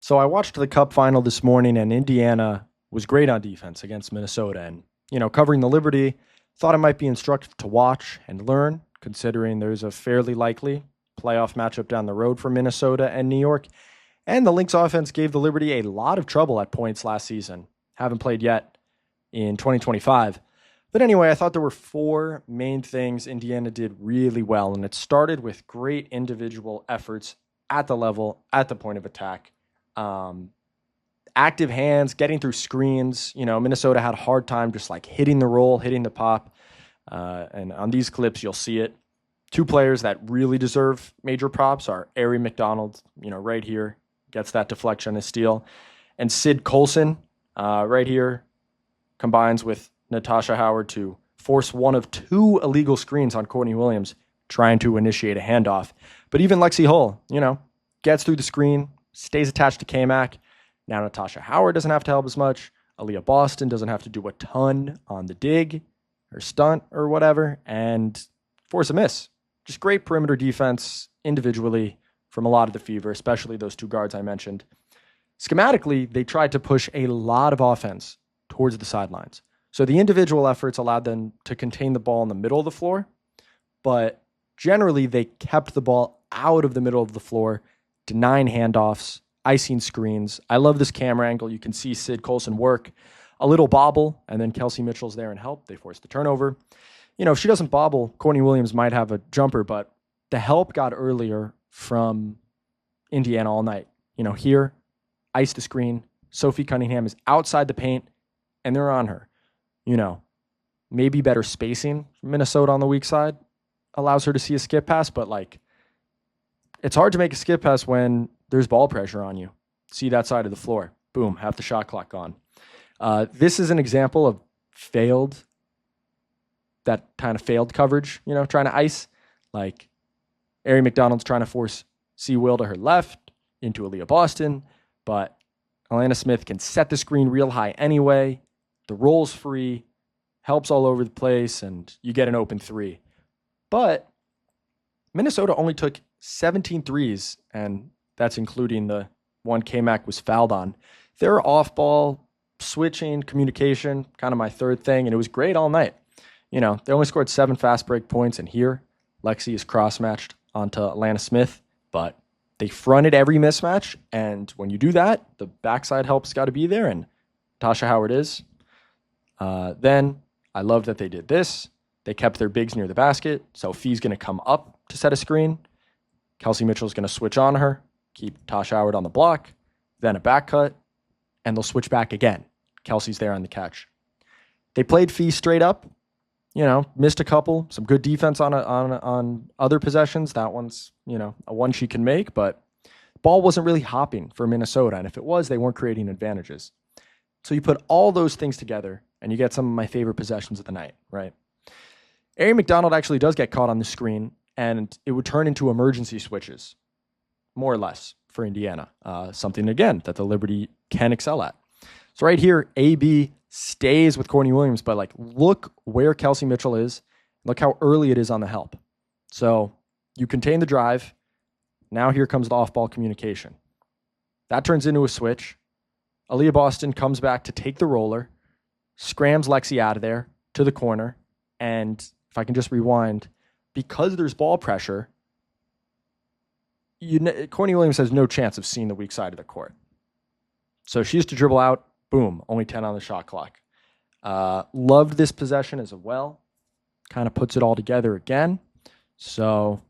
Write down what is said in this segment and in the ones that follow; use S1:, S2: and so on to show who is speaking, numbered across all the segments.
S1: So I watched the Cup final this morning, and Indiana was great on defense against Minnesota. And, covering the Liberty, thought it might be instructive to watch and learn, considering there's a fairly likely playoff matchup down the road for Minnesota and New York. And the Lynx offense gave the Liberty a lot of trouble at points last season. Haven't played yet in 2025. But anyway, I thought there were four main things Indiana did really well. And it started with great individual efforts at the level, at the point of attack. Um, Active hands, getting through screens. Minnesota had a hard time just like hitting the roll, hitting the pop. And on these clips, you'll see it. Two players that really deserve major props are Ari McDonald, right here, gets that deflection and steal. And Sid Colson, right here, combines with Natasha Howard to force one of two illegal screens on Courtney Williams, trying to initiate a handoff. But even Lexi Hull, gets through the screen, stays attached to K-Mac. Now Natasha Howard doesn't have to help as much. Aaliyah Boston doesn't have to do a ton on the dig or stunt or whatever and force a miss. Just great perimeter defense individually from a lot of the Fever, especially those two guards I mentioned. Schematically, they tried to push a lot of offense towards the sidelines. So the individual efforts allowed them to contain the ball in the middle of the floor, but generally they kept the ball out of the middle of the floor, denying handoffs, icing screens. I love this camera angle. You can see Sid Colson work a little bobble, and then Kelsey Mitchell's there and help. They force the turnover. If she doesn't bobble, Courtney Williams might have a jumper, but the help got earlier from Indiana all night. Here, ice the screen. Sophie Cunningham is outside the paint, and they're on her. Maybe better spacing from Minnesota on the weak side allows her to see a skip pass, but it's hard to make a skip pass when there's ball pressure on you. See that side of the floor. Boom, half the shot clock gone. This is an example of failed coverage, trying to ice. Like Ari McDonald's trying to force C. Will to her left into Aaliyah Boston, but Alana Smith can set the screen real high anyway. The roll's free, helps all over the place, and you get an open three. But Minnesota only took 17 threes, and that's including the one K-Mac was fouled on. Their off-ball switching, communication, kind of my third thing, and it was great all night. They only scored 7 fast break points, and here, Lexi is cross-matched onto Alana Smith, but they fronted every mismatch, and when you do that, the backside help's got to be there, and Tasha Howard is. Then I love that they did this. They kept their bigs near the basket. So Fee's going to come up to set a screen. Kelsey Mitchell's going to switch on her, keep Tasha Howard on the block, then a back cut, and they'll switch back again. Kelsey's there on the catch. They played Fee straight up, missed a couple, some good defense on other possessions. That one's, a one she can make, but ball wasn't really hopping for Minnesota. And if it was, they weren't creating advantages. So you put all those things together and you get some of my favorite possessions of the night, right? Ari McDonald actually does get caught on the screen, and it would turn into emergency switches, more or less, for Indiana. Something, again, that the Liberty can excel at. So right here, AB stays with Courtney Williams, but look where Kelsey Mitchell is. Look how early it is on the help. So you contain the drive. Now here comes the off-ball communication. That turns into a switch. Aaliyah Boston comes back to take the roller, scrams Lexi out of there to the corner, and if I can just rewind, because there's ball pressure, Courtney Williams has no chance of seeing the weak side of the court. So she has to dribble out. Boom, only 10 on the shot clock. Loved this possession as well. Kind of puts it all together again. So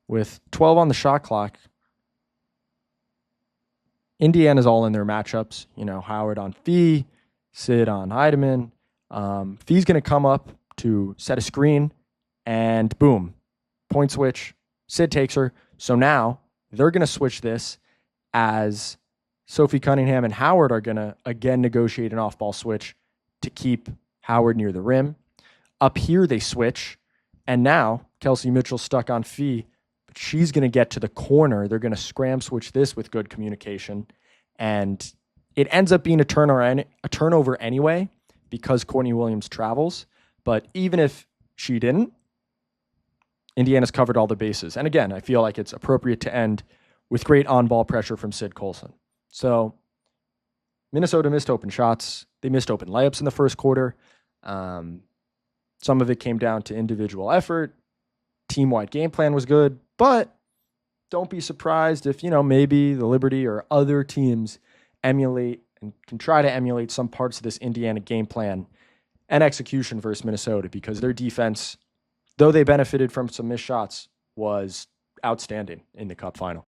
S1: with 12 on the shot clock, Indiana's all in their matchups. Howard on Fee, Sid on Heidemann. Fee's going to come up to set a screen, and boom, point switch. Sid takes her. So now they're going to switch this as Sophie Cunningham and Howard are going to, again, negotiate an off-ball switch to keep Howard near the rim. Up here, they switch, and now Kelsey Mitchell stuck on Fee, but she's going to get to the corner. They're going to scram switch this with good communication, and it ends up being a turnover anyway because Courtney Williams travels. But even if she didn't, Indiana's covered all the bases. And again, I feel like it's appropriate to end with great on-ball pressure from Sid Colson. So Minnesota missed open shots. They missed open layups in the first quarter. Some of it came down to individual effort. Team-wide game plan was good, but don't be surprised if, maybe the Liberty or other teams emulate and can try to emulate some parts of this Indiana game plan and execution versus Minnesota, because their defense, though they benefited from some missed shots, was outstanding in the Cup final.